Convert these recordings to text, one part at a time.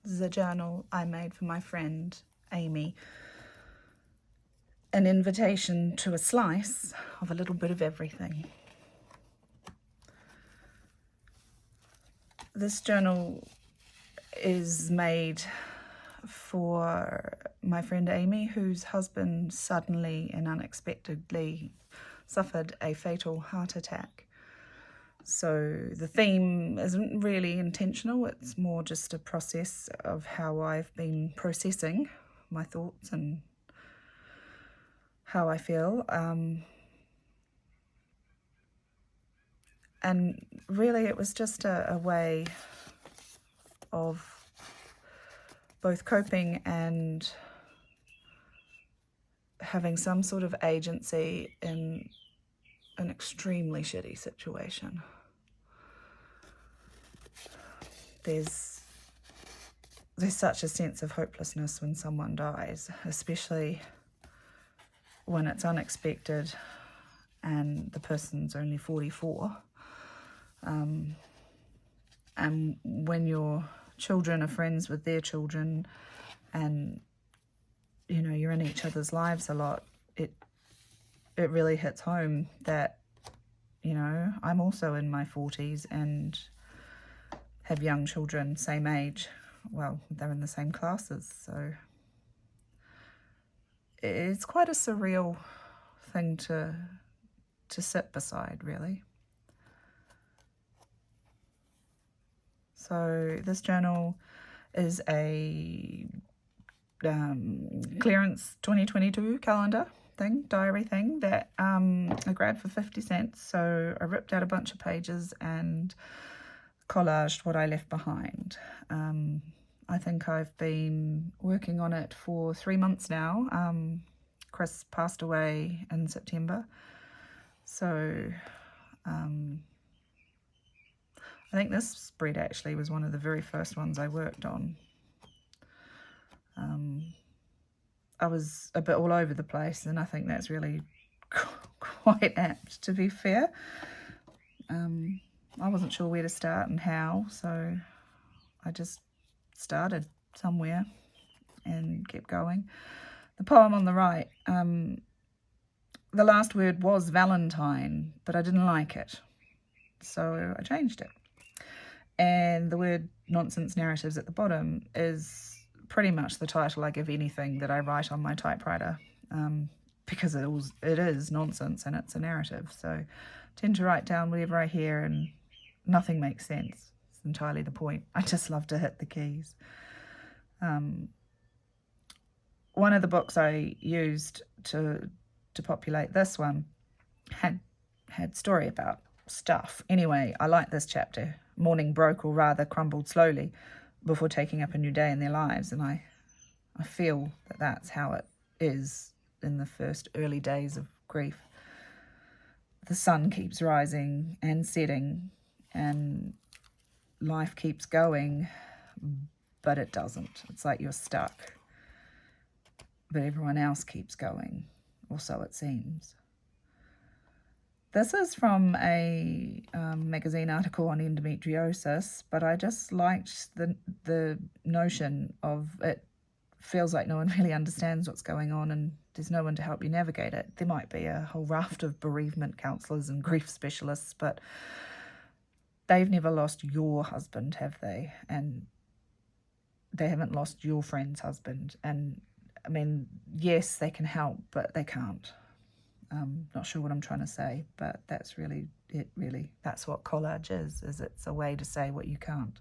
This is a journal I made for my friend Aimee. An invitation to a slice of a little bit of everything. This journal is made for my friend Aimee, whose husband suddenly and unexpectedly suffered a fatal heart attack. So the theme isn't really intentional, it's more just a process of how I've been processing my thoughts and how I feel. And really it was just a way of both coping and having some sort of agency in an extremely shitty situation. There's such a sense of hopelessness when someone dies, especially when it's unexpected and the person's only 44. And when your children are friends with their children and, you know, you're in each other's lives a lot, it really hits home that, you know, I'm also in my 40s and have young children, same age. Well, they're in the same classes, so it's quite a surreal thing to sit beside, really. So this journal is a clearance 2022 calendar thing, diary thing that I grabbed for 50 cents. So I ripped out a bunch of pages and collaged what I left behind. I think I've been working on it for 3 months now. Chris passed away in September. So I think this spread actually was one of the very first ones I worked on. I was a bit all over the place, and I think that's really quite apt, to be fair. I wasn't sure where to start and how, so I just started somewhere and kept going. The poem on the right, the last word was Valentine, but I didn't like it, so I changed it. And the word nonsense narratives at the bottom is pretty much the title I give anything that I write on my typewriter, because it is nonsense and it's a narrative. So I tend to write down whatever I hear and nothing makes sense. It's entirely the point. I just love to hit the keys. One of the books I used to populate this one had story about stuff. Anyway, I like this chapter. Morning broke, or rather crumbled slowly, before taking up a new day in their lives. And I feel that that's how it is in the first early days of grief. The sun keeps rising and setting, and life keeps going, but it doesn't. It's like you're stuck, but everyone else keeps going, or so it seems. This is from a magazine article on endometriosis, but I just liked the notion of it feels like no one really understands what's going on and there's no one to help you navigate it. There might be a whole raft of bereavement counsellors and grief specialists, but they've never lost your husband, have they? And they haven't lost your friend's husband. And I mean, yes, they can help, but they can't. Not sure what I'm trying to say, but that's really it, really. That's what collage is it's a way to say what you can't.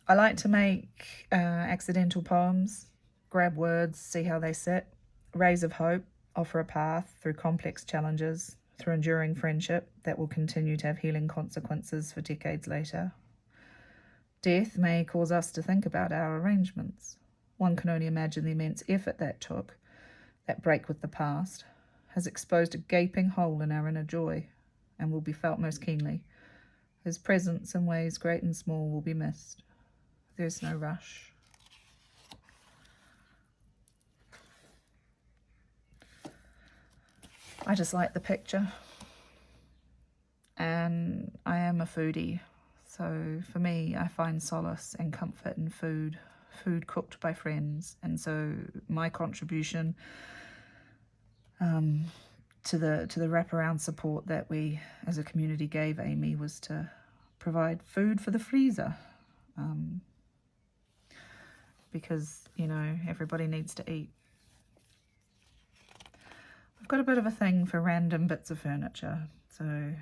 I like to make accidental poems, grab words, see how they sit. Rays of hope offer a path through complex challenges, through enduring friendship that will continue to have healing consequences for decades later. Death may cause us to think about our arrangements. One can only imagine the immense effort that took. That break with the past has exposed a gaping hole in our inner joy and will be felt most keenly. His presence in ways great and small will be missed. There's no rush. I just like the picture, and I am a foodie, so So for me, I find solace and comfort in food cooked by friends. And so my contribution to the wraparound support that we as a community gave Aimee was to provide food for the freezer. Because, you know, everybody needs to eat. I've got a bit of a thing for random bits of furniture. So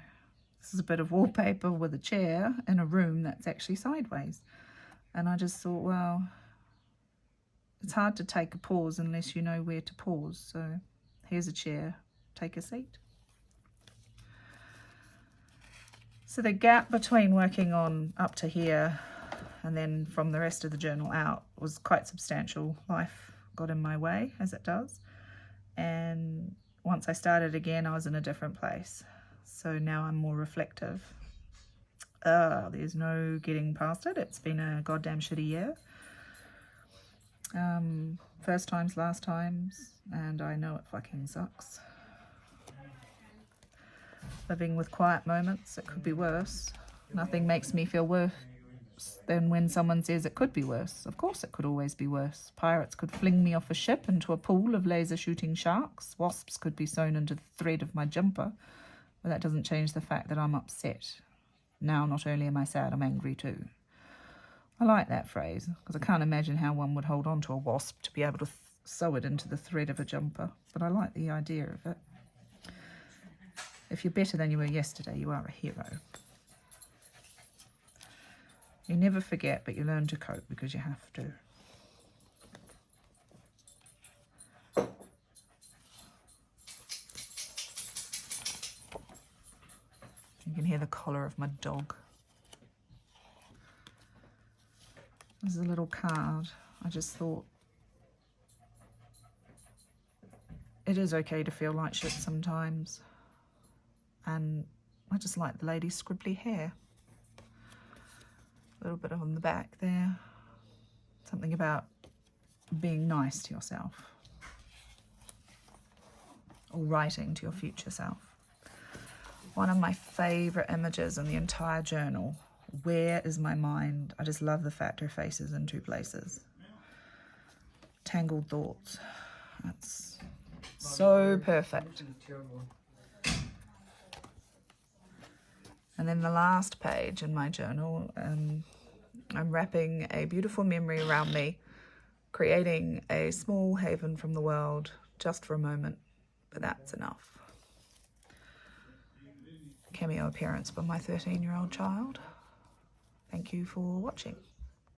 this is a bit of wallpaper with a chair in a room that's actually sideways. And I just thought, well, it's hard to take a pause unless you know where to pause. So here's a chair, take a seat. So the gap between working on up to here and then from the rest of the journal out was quite substantial. Life got in my way, as it does. And once I started again, I was in a different place. So now I'm more reflective. There's no getting past it. It's been a goddamn shitty year. First times, last times, and I know it fucking sucks. Living with quiet moments, it could be worse. Nothing makes me feel worse than when someone says it could be worse. Of course it could always be worse. Pirates could fling me off a ship into a pool of laser shooting sharks. Wasps could be sewn into the thread of my jumper. But that doesn't change the fact that I'm upset. Now not only am I sad, I'm angry too. I like that phrase, because I can't imagine how one would hold on to a wasp to be able to sew it into the thread of a jumper. But I like the idea of it. If you're better than you were yesterday, you are a hero. You never forget, but you learn to cope because you have to. You can hear the collar of my dog. This is a little card. I just thought it is okay to feel like shit sometimes. And I just like the lady's scribbly hair. A little bit on the back there. Something about being nice to yourself. Or writing to your future self. One of my favourite images in the entire journal. Where is my mind? I just love the fact her face is in two places. Tangled thoughts. That's so perfect. And then the last page in my journal, I'm wrapping a beautiful memory around me, creating a small haven from the world just for a moment, but that's enough. Cameo appearance by my 13-year-old child. Thank you for watching.